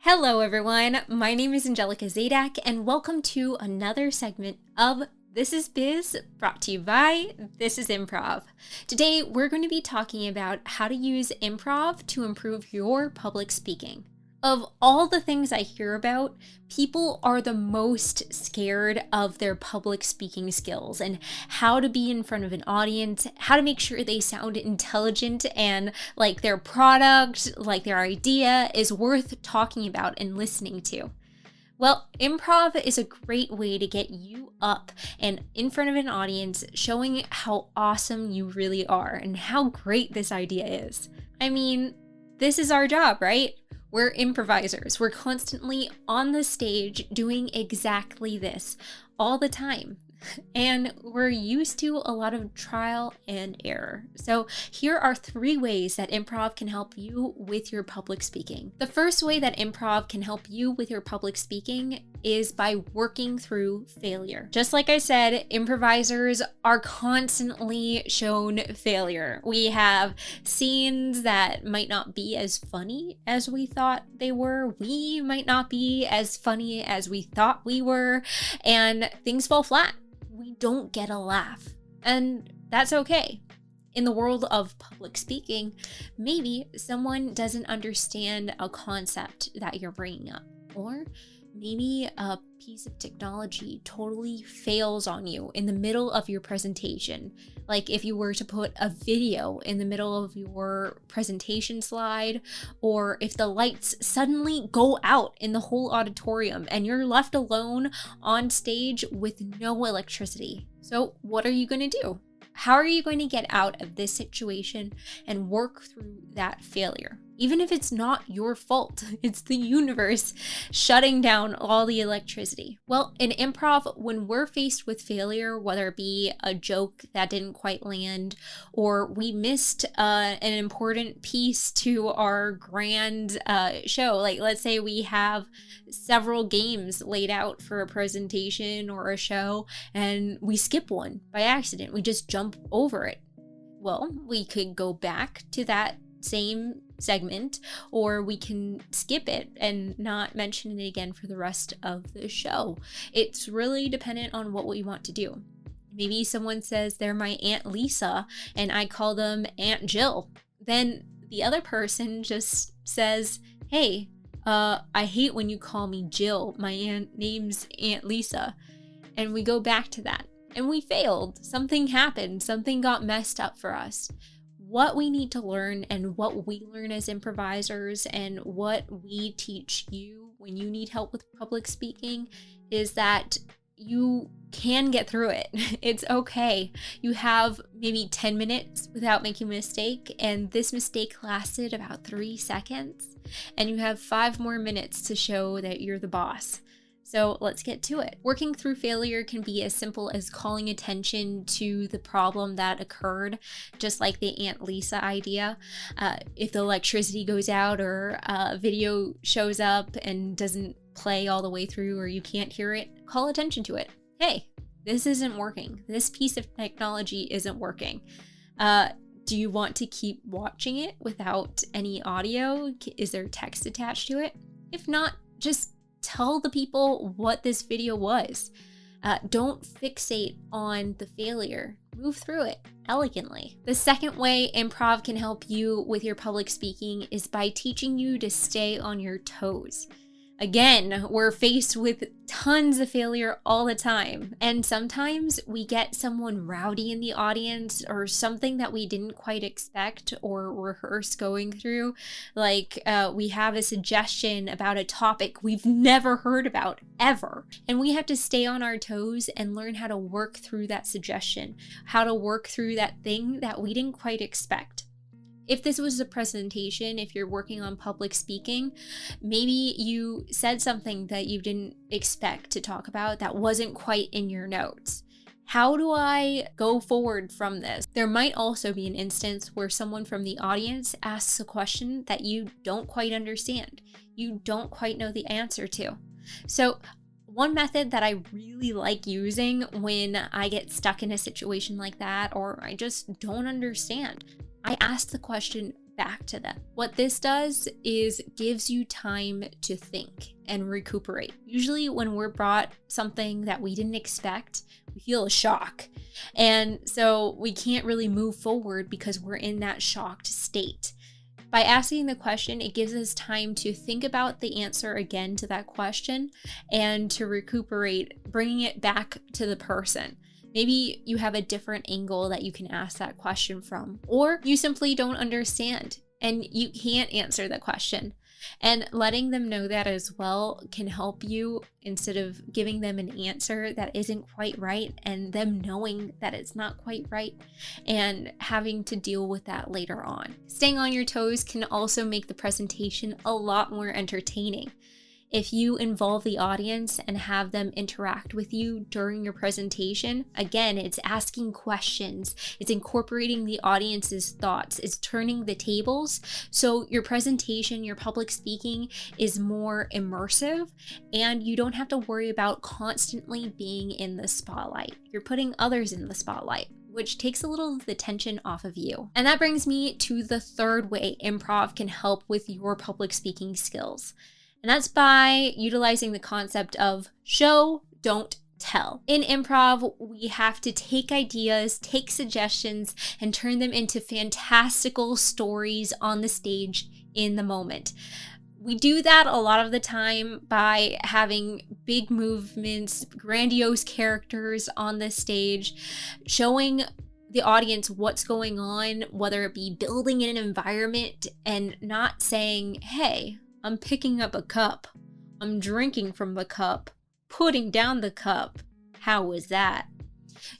Hello everyone, my name is Angelica and welcome to another segment of This is Biz, brought to you by This is Improv. Today we're going to be talking about how to use improv to improve your public speaking. Of all the things I hear about, people are the most scared of their public speaking skills and how to be in front of an audience, how to make sure they sound intelligent and like their product, like their idea is worth talking about and listening to. Well, improv is a great way to get you up and in front of an audience, showing how awesome you really are and how great this idea is. I mean, this is our job, right? We're improvisers. We're constantly on the stage doing exactly this all the time. And we're used to a lot of trial and error. So here are 3 ways that improv can help you with your public speaking. The first way that improv can help you with your public speaking is by working through failure. Just like I said, improvisers are constantly shown failure. We have scenes that might not be as funny as we thought they were. We might not be as funny as we thought we were, and things fall flat. We don't get a laugh, and that's okay. In the world of public speaking, maybe someone doesn't understand a concept that you're bringing up, or maybe a piece of technology totally fails on you in the middle of your presentation. Like if you were to put a video in the middle of your presentation slide, or if the lights suddenly go out in the whole auditorium and you're left alone on stage with no electricity. So what are you going to do? How are you going to get out of this situation and work through that failure? Even if it's not your fault, it's the universe shutting down all the electricity. Well, in improv, when we're faced with failure, whether it be a joke that didn't quite land, or we missed an important piece to our grand show, like let's say we have several games laid out for a presentation or a show, and we skip one by accident, we just jump over it. Well, we could go back to that same segment, or we can skip it and not mention it again for the rest of the show. It's really dependent on what we want to do. Maybe someone says they're my Aunt Lisa and I call them Aunt Jill. Then the other person just says, hey, I hate when you call me Jill. My name's Aunt Lisa. And we go back to that. And we failed. Something happened. Something got messed up for us. What we need to learn, and what we learn as improvisers, and what we teach you when you need help with public speaking, is that you can get through it. It's okay. You have maybe 10 minutes without making a mistake, and this mistake lasted about 3 seconds, and you have 5 more minutes to show that you're the boss. So let's get to it. Working through failure can be as simple as calling attention to the problem that occurred, just like the Aunt Lisa idea. If the electricity goes out, or a video shows up and doesn't play all the way through, or you can't hear it, call attention to it. Hey, this isn't working. This piece of technology isn't working. Do you want to keep watching it without any audio? Is there text attached to it? If not, just tell the people what this video was. Don't fixate on the failure. Move through it elegantly. The second way improv can help you with your public speaking is by teaching you to stay on your toes. Again, we're faced with tons of failure all the time, and sometimes we get someone rowdy in the audience, or something that we didn't quite expect or rehearse going through. Like we have a suggestion about a topic we've never heard about ever, and we have to stay on our toes and learn how to work through that suggestion, how to work through that thing that we didn't quite expect. If this was a presentation, if you're working on public speaking, maybe you said something that you didn't expect to talk about that wasn't quite in your notes. How do I go forward from this? There might also be an instance where someone from the audience asks a question that you don't quite understand. You don't quite know the answer to. So one method that I really like using when I get stuck in a situation like that, or I just don't understand, I ask the question back to them. What this does is gives you time to think and recuperate. Usually when we're brought something that we didn't expect, we feel a shock. And so we can't really move forward because we're in that shocked state. By asking the question, it gives us time to think about the answer again to that question and to recuperate, bringing it back to the person. Maybe you have a different angle that you can ask that question from, or you simply don't understand and you can't answer the question. And letting them know that as well can help you, instead of giving them an answer that isn't quite right and them knowing that it's not quite right and having to deal with that later on. Staying on your toes can also make the presentation a lot more entertaining. If you involve the audience and have them interact with you during your presentation, again, it's asking questions, it's incorporating the audience's thoughts, it's turning the tables. So your presentation, your public speaking is more immersive and you don't have to worry about constantly being in the spotlight. You're putting others in the spotlight, which takes a little of the tension off of you. And that brings me to the third way improv can help with your public speaking skills. And that's by utilizing the concept of show, don't tell. In improv, we have to take ideas, take suggestions, and turn them into fantastical stories on the stage in the moment. We do that a lot of the time by having big movements, grandiose characters on the stage, showing the audience what's going on, whether it be building in an environment and not saying, hey, I'm picking up a cup, I'm drinking from the cup, putting down the cup. How was that?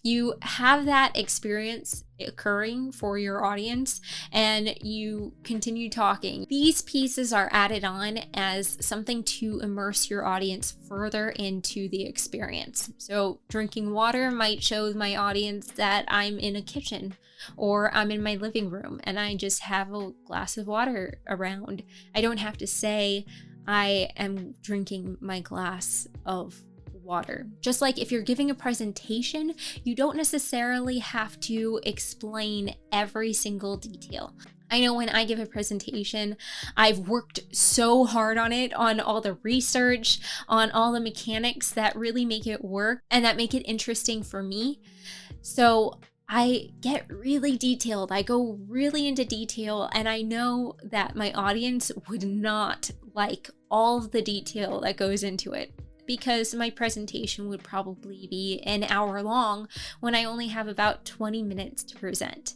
You have that experience occurring for your audience and you continue talking. These pieces are added on as something to immerse your audience further into the experience. So drinking water might show my audience that I'm in a kitchen or I'm in my living room and I just have a glass of water around. I don't have to say I am drinking my glass of water. Just like if you're giving a presentation, you don't necessarily have to explain every single detail. I know when I give a presentation, I've worked so hard on it, on all the research, on all the mechanics that really make it work and that make it interesting for me. So I get really detailed. I go really into detail, and I know that my audience would not like all of the detail that goes into it, because my presentation would probably be an hour long when I only have about 20 minutes to present.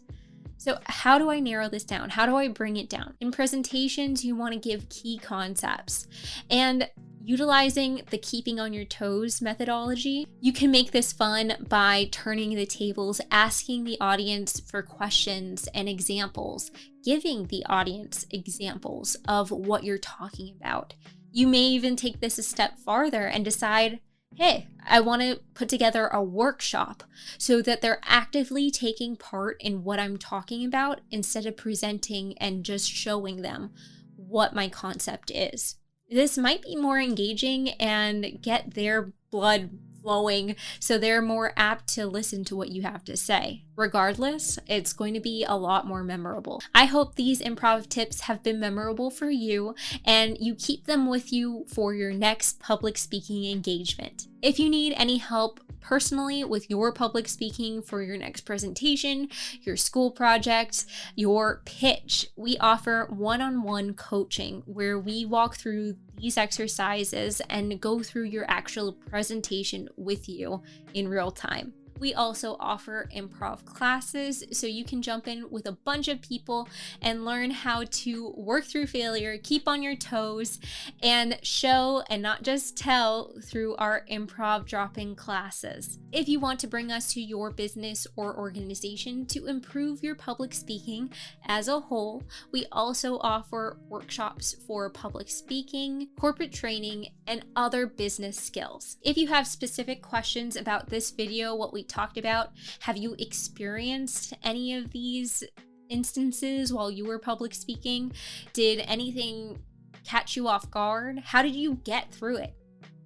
So how do I narrow this down? How do I bring it down? In presentations, you want to give key concepts, and utilizing the keeping on your toes methodology, you can make this fun by turning the tables, asking the audience for questions and examples, giving the audience examples of what you're talking about. You may even take this a step farther and decide, hey, I want to put together a workshop so that they're actively taking part in what I'm talking about instead of presenting and just showing them what my concept is. This might be more engaging and get their blood flowing so they're more apt to listen to what you have to say. Regardless, it's going to be a lot more memorable. I hope these improv tips have been memorable for you and you keep them with you for your next public speaking engagement. If you need any help personally with your public speaking for your next presentation, your school project, your pitch, we offer one-on-one coaching where we walk through these exercises and go through your actual presentation with you in real time. We also offer improv classes so you can jump in with a bunch of people and learn how to work through failure, keep on your toes, and show and not just tell through our improv drop-in classes. If you want to bring us to your business or organization to improve your public speaking as a whole, we also offer workshops for public speaking, corporate training, and other business skills. If you have specific questions about this video, what we talked about, have you experienced any of these instances while you were public speaking? Did anything catch you off guard? How did you get through it?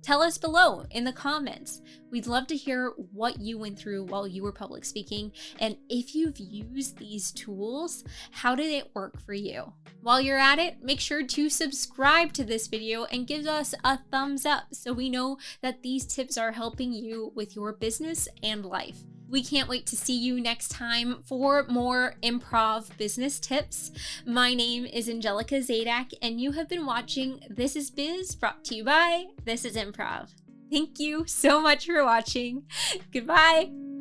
Tell us below in the comments. We'd love to hear what you went through while you were public speaking, and if you've used these tools, how did it work for you? While you're at it, make sure to subscribe to this video and give us a thumbs up so we know that these tips are helping you with your business and life. We can't wait to see you next time for more improv business tips. My name is Angelica Zadak, and you have been watching This is Biz, brought to you by This is Improv. Thank you so much for watching. Goodbye.